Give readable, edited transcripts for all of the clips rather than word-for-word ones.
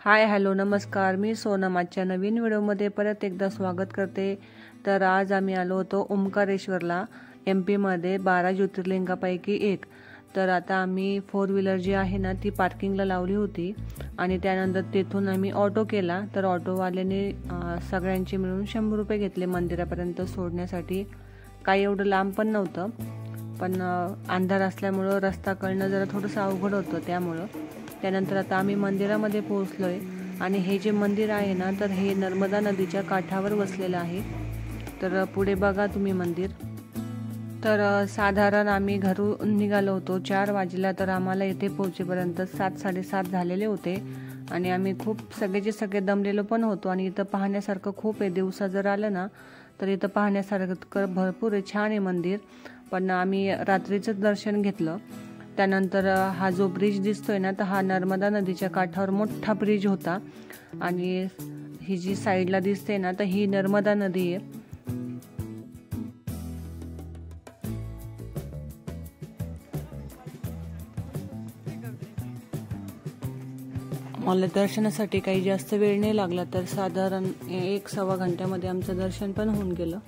Hi hello नमस्कार, मी सोनम आजच्या नवीन व्हिडिओमध्ये परत एकदा स्वागत करते। तर आज आम्ही आलो होतो ओंकारेश्वरला, MP मध्ये 12 ज्योतिर्लिंगापैकी एक। तर आता आम्ही 4 व्हीलर जी आहे ना ती पार्किंगला लावली होती आणि त्यानंतर तेथून आम्ही ऑटो केला। तर ऑटोवाल्याने सगळ्यांचे मिळून 100 रुपये घेतले मंदिरापर्यंत सोडण्यासाठी। काही एवढं लांब पण नव्हतं, पण अंधार असल्यामुळे रस्ता कळणं जरा थोडंसं अवघड होतं त्यामुळे। त्यानंतर आता आम्ही मंदिरामध्ये पोहोचलोय आणि हे जे मंदिर आहे ना तर हे नर्मदा नदीच्या काठावर वसलेलं आहे। तर पुढे बघा तुम्ही मंदिर। तर साधारण आम्ही घरून निघालो होतो 4 वाजता, तर आम्हाला इथे पोहोचेपर्यंत 7-7:30 झालेले होते आणि आम्ही खूप सगळेचे सगळे दमलेलो पण होतो। आणि इथं पाहण्यासारखं खूप आहे, दिवसा जर आलं ना तर इथं पाहण्यासारखं भरपूर आहे, छान आहे मंदिर। पण आम्ही रात्रीचं दर्शन घेतलं। त्यानंतर हा जो ब्रिज दिसतोय ना तर हा नर्मदा नदीच्या काठावर मोठा ब्रिज होता आणि ही जी साईडला दिसते ना तर ही नर्मदा नदी आहे। मला दर्शनासाठी काही जास्त वेळ नाही लागला, तर साधारण 1-1.25 घंट्यामध्ये आमचं दर्शन पण होऊन गेलं।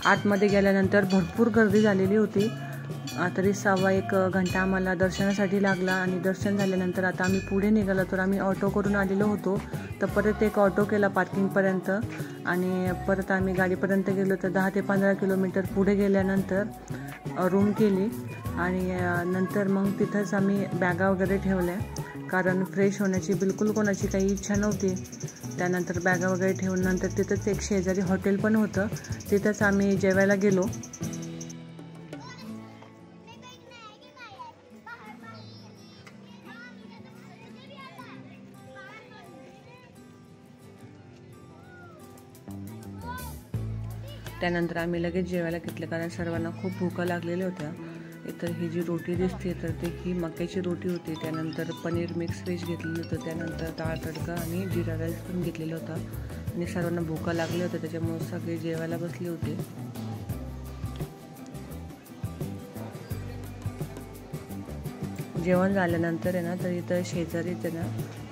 आतमध्ये गेल्यानंतर भरपूर गर्दी झालेली होती। तरी 1.25 घंटा आम्हाला दर्शनासाठी लागला आणि दर्शन झाल्यानंतर आता आम्ही पुढे निघालो। तर आम्ही ऑटो करून आलेलो होतो, तर परत एक ऑटो केला पार्किंगपर्यंत आणि परत आम्ही गाडीपर्यंत गेलो। तर 10 ते 15 किलोमीटर पुढे गेल्यानंतर रूम केली आणि नंतर मग तिथंच आम्ही बॅगा वगैरे ठेवल्या, कारण फ्रेश होण्याची बिलकुल कोणाची काही इच्छा नव्हती। त्यानंतर बॅगा वगैरे ठेवून नंतर तिथंच एक शेजारी हॉटेल पण होतं, तिथंच आम्ही जेवायला गेलो। त्यानंतर आम्ही लगेच जेवायला घेतलं, कारण सर्वांना खूप भूका लागलेल्या होत्या. तर ही जी रोटी दिसते तर ती ही मक्याची रोटी होती. त्यानंतर पनीर मिक्स व्हेज घेतलेलं होतं. त्यानंतर डाळ तडका आणि जिरा राईस पण घेतलेला होता. आणि सर्वांना भूका लागल्या होत्या, त्याच्यामुळे सगळे जेवायला बसले होते. जेवण झाल्यानंतर आहे ना, तर इथं शेजारीच आहे ना,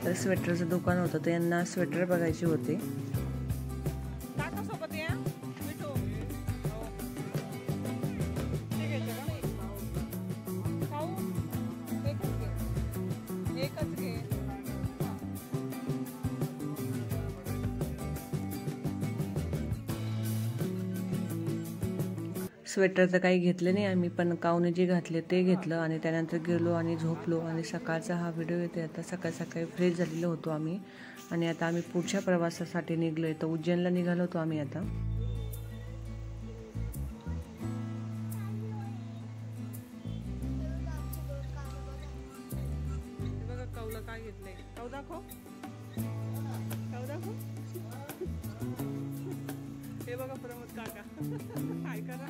तर स्वेटरचं दुकान होतं. तर यांना स्वेटर बघायचे होते. स्वेटर तर काही घेतले नाही आम्ही, पण गाऊन जे घातले ते घेतलं आणि त्यानंतर गेलो आणि झोपलो. आणि सकाळचा हा व्हिडिओ येते. आता सकाळी फ्रेश झालेलो होतो आम्ही आणि आता आम्ही पुढच्या प्रवासासाठी निघलो आहे. तर उज्जैनला निघालो होतो आम्ही आता. काय घेतलंय काऊ दाखव, काऊ दाखव. हे बघा प्रमोद काका काय करा.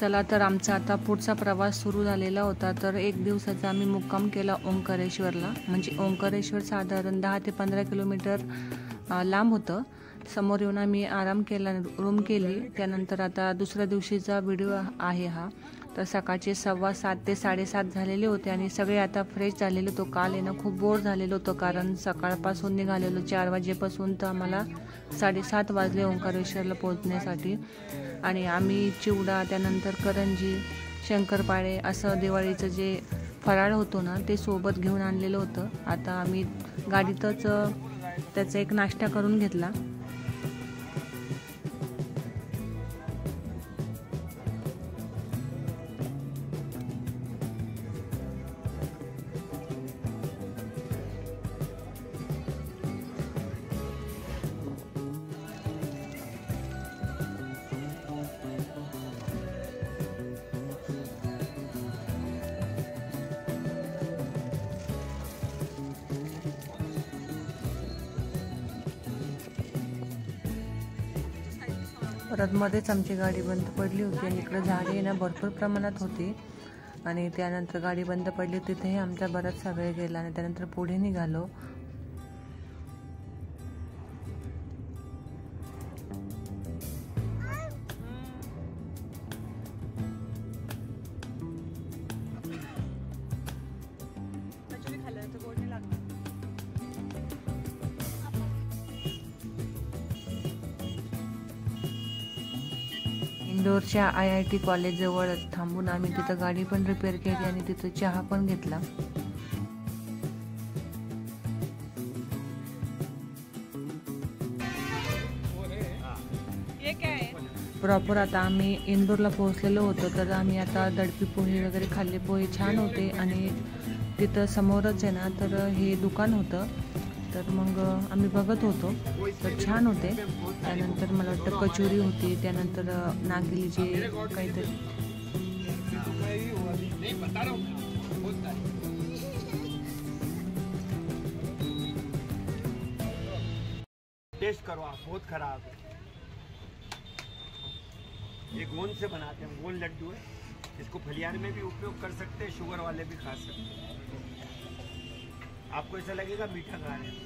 चला तर आमचा आता पुढचा प्रवास सुरू झालेला होता. तर एक दिवसाचा आम्ही मुक्काम केला ओंकारेश्वरला. म्हणजे ओंकारेश्वर साधारण 10 ते 15 किलोमीटर लांब होतं. समोर येऊन आम्ही आराम केला, रूम केली. त्यानंतर आता दुसऱ्या दिवशीचा व्हिडिओ आहे हा. तर सकाळचे 7:15 ते 7:30 झालेले होते आणि सगळे आता फ्रेश झालेले होतो. काल आहे ना खूप बोर झालेलं होतं, कारण सकाळपासून निघालेलो 4 वाजेपासून तर आम्हाला 7:30 वाजले ओंकारेश्वरला पोहोचण्यासाठी. आणि आम्ही चिवडा, त्यानंतर करंजी, शंकरपाळे असं दिवाळीचं जे फराळ होतो ना ते सोबत घेऊन आणलेलं होतं. आता आम्ही गाडीतच त्याचा एक नाश्ता करून घेतला. परत मध्येच आमची गाडी बंद पडली होती आणि इकडे झाडे ना भरपूर प्रमाणात होती. आणि त्यानंतर गाडी बंद पडली, तिथेही आमचा बराचसा वेळ गेला आणि त्यानंतर पुढे निघालो. इंदोरच्या IIT कॉलेजजवळ थांबून आम्ही तिथं गाडी पण रिपेअर केली आणि तिथं चहा पण घेतला. प्रॉपर आता आम्ही इंदोरला पोहोचलेलो होतो. तर आम्ही आता दडपी पोहे वगैरे खाल्ले. पोहे छान होते आणि तिथं समोरच आहे ना तर हे दुकान होतं. तर मग आम्ही बघत होतो, तर छान होते. त्यानंतर मला वाटतं कचोरी होती, त्यानंतर नागिलीचे काहीतरी टेस्ट करो आप, बहुत खराब है। ये गोंद से बनाते हैं, गोंद लड्डू है। इसको फलियार में भी उपयोग कर सकते हैं, शुगर वाले भी खा सकते हैं। आपको ऐसा लगेगा मीठा खा रहे हैं,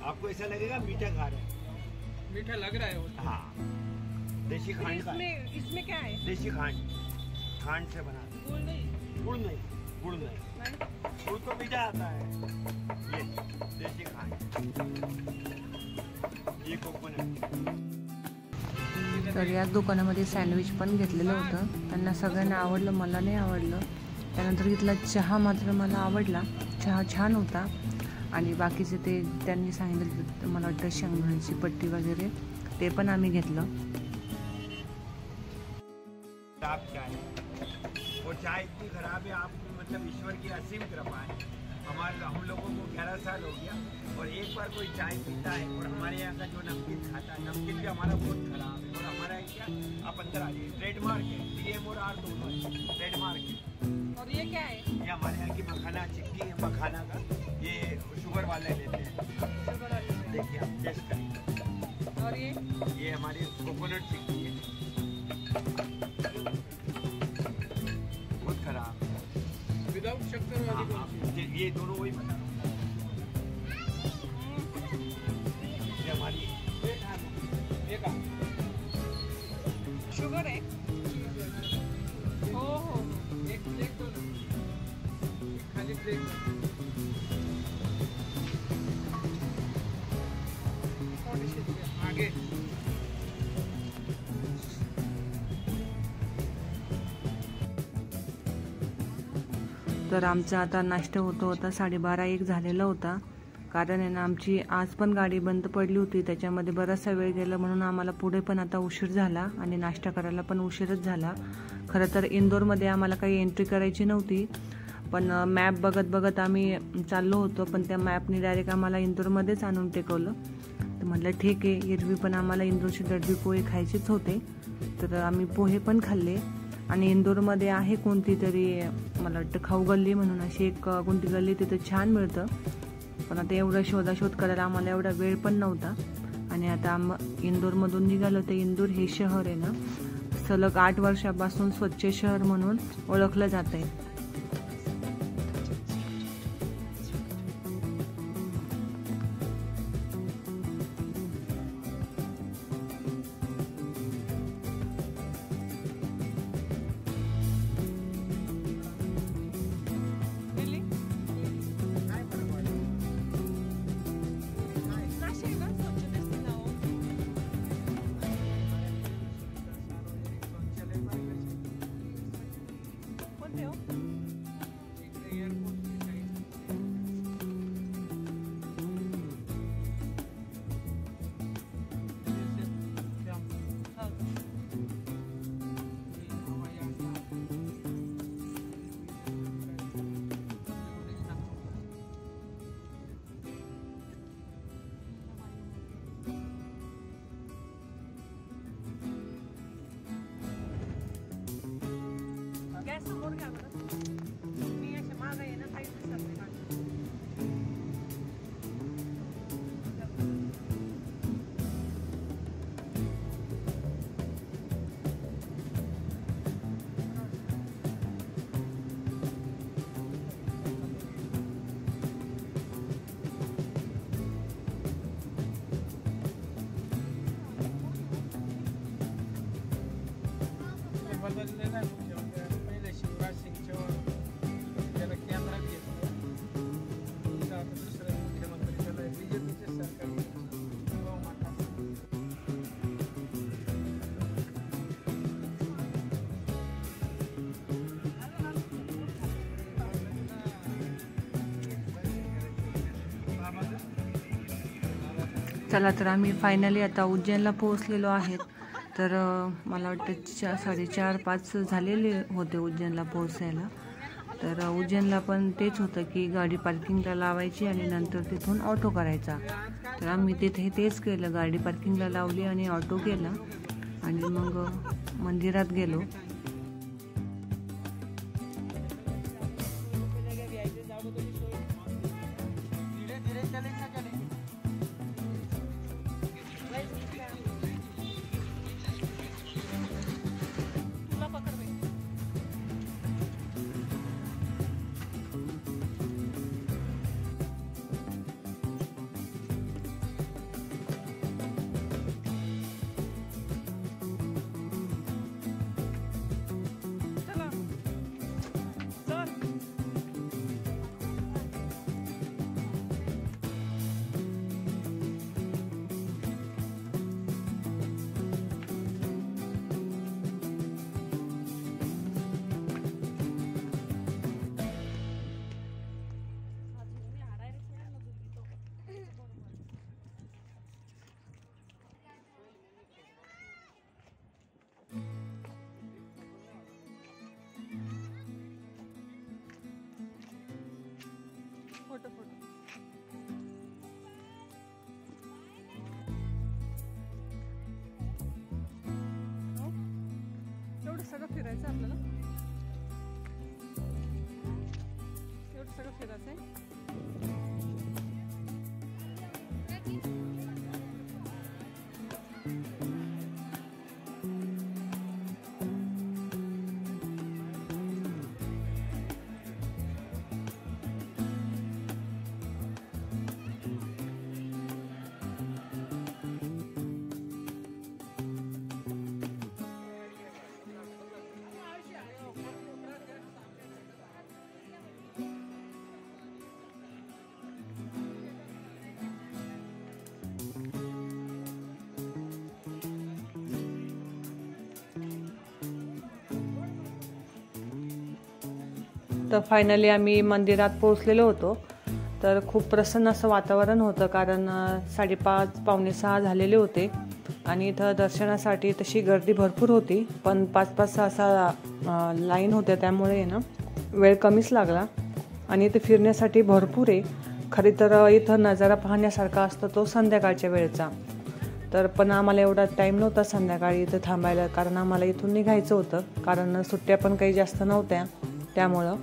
आपको ऐसा लगेगा मीठा खा रहे हैं। मीठा लग रहा है वो। हाँ, देसी खांड का। इसमें क्या है? देसी खांड, खांड से बनाते हैं। गुड़ नहीं? गुड़ नहीं, गुड़ नहीं, गुड़ तो मीठा आता है। ये देसी खांड, ये कोकोनट। तर याच दुकानामध्ये सँडविच पण घेतलेलं होतं. त्यांना सगळ्यांना आवडलं, मला नाही आवडलं. त्यानंतर इथला चहा मात्र मला आवडला, चहा छान होता. आणि बाकीचे ते त्यांनी सांगितलं, मला वाटतं शेंगदाण्याची पट्टी वगैरे ते पण आम्ही घेतलं. वो चाय इतनी खराब है, आप मतलब ईश्वर की असीम कृपा है। हम लोगों को 11 साल हो गया और एक बार कोई चाय पीता है और हमारे यहाँ का जो नमकीन खाता है, नमकीन भी हमारा बहुत खराब है। और हमारा क्या, आप अंदर आ जाइए, ट्रेडमार्क है, DM और R दोनों है, ट्रेडमार्क है। और ये क्या है? ये हमारे यहाँ की मखाना चिक्की है, मखाना का। ये शुगर वाले लेते हैं। शुगर वाले। देखिए आप टेस्ट करिए। और ये हमारी कोकोनट चिक्की है, बहुत खराब विदाउट शक्कर वाली। ये दोनों वही बता रहा हूँ। ये हमारी शुगर है। हो एक प्लेट दो ना, खाली प्लेट आगे। तर आमचा आता नाश्ता होता 12:30 झालेला होता, कारण आहे ना आमची आज पण गाडी बंद पडली होती, त्याच्यामध्ये बराचसा वेळ गेला, म्हणून आम्हाला पुढे पण आता उशीर झाला आणि नाश्ता करायला पण उशीरच झाला. खरं तर इंदोरमध्ये आम्हाला काही एंट्री करायची नव्हती, पण मॅप बघत आम्ही चाललो होतो, पण त्या मॅपने डायरेक्ट आम्हाला इंदोरमध्येच आणून टेकवलं. तर म्हटलं ठीक आहे, एरवी पण आम्हाला इंदोरचे दडबी पोहे खायचेच होते, तर आम्ही पोहे पण खाल्ले. आणि इंदोरमध्ये आहे कोणती तरी, मला वाटतं खाऊ गल्ली म्हणून अशी एक कोणती गल्ली, तिथं छान मिळतं, पण आता एवढा शोधाशोध करायला आम्हाला एवढा वेळ पण नव्हता. आणि आता इंदोरमधून निघालो. तर इंदोर हे शहर आहे ना, सलग 8 वर्षापासून स्वच्छ शहर म्हणून ओळखलं जात आहे. समोर घ्या बरं, मी असे मागं आहे ना काही दिसत नाही. पहिले शिवराज सिंगच्या त्याला केंद्रात घेतलं, दुसरं मुख्यमंत्री त्याला बीजेपीचे सरकार. चला, तर आम्ही फायनली आता उज्जैनला पोहोचलेलो आहेत. तर मला वाटतं 4:30-5 झालेले होते उज्जैनला पोहोचायला. तर उज्जैनला पण तेच होतं की गाडी पार्किंगला लावायची आणि नंतर तिथून ऑटो करायचा. तर आम्ही तिथे तेच केलं, गाडी पार्किंगला लावली आणि ऑटो केला आणि मग मंदिरात गेलो. फोटो एवढं सगळं फिरायचं आपल्याला, एवढं सगळं फिरायचं आहे. तर फायनली आम्ही मंदिरात पोहोचलेलो होतो. तर खूप प्रसन्न असं वातावरण होतं, कारण 5:30 पावणे 6 झालेले होते आणि इथं दर्शनासाठी तशी गर्दी भरपूर होती, पण 5-6 लाईन होत्या, त्यामुळे ना वेळ कमीच लागला. आणि इथं फिरण्यासाठी भरपूर आहे. खरी तर इथं नजारा पाहण्यासारखा असतो तो संध्याकाळच्या वेळेचा. तर पण आम्हाला एवढा टाईम नव्हता संध्याकाळी इथं थांबायला, कारण आम्हाला इथून निघायचं होतं, कारण सुट्ट्या पण काही जास्त नव्हत्या त्यामुळं.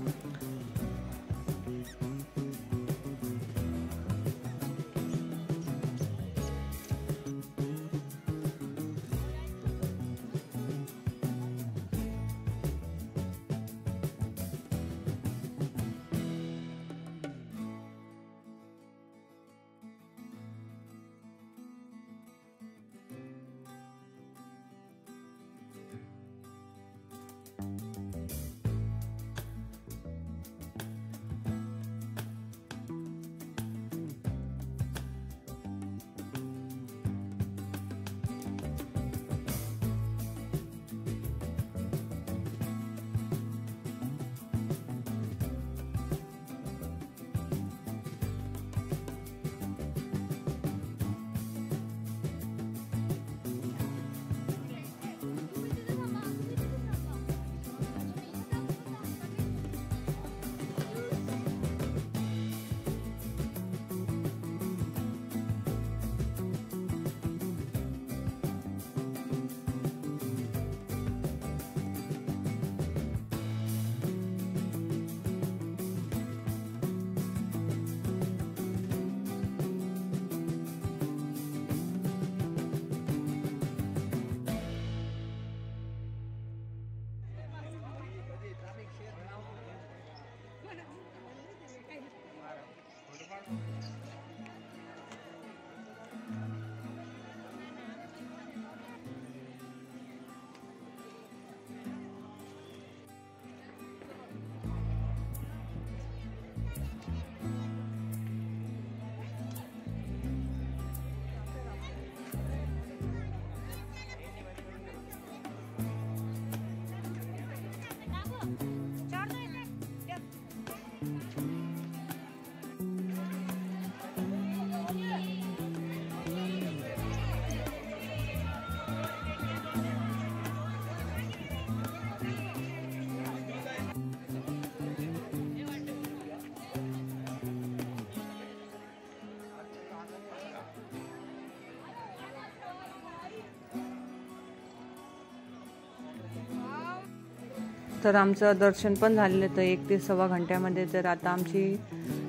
तर आमचं दर्शन पण झालेलं तर 1 ते सव्वा घंट्यामध्ये. तर आता आमची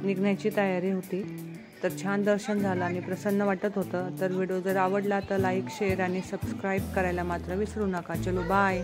निघण्याची तयारी होती. तर छान दर्शन झालं आणि प्रसन्न वाटत होतं. तर व्हिडिओ जर आवडला तर लाईक, शेअर आणि सबस्क्राईब करायला मात्र विसरू नका. चलो बाय.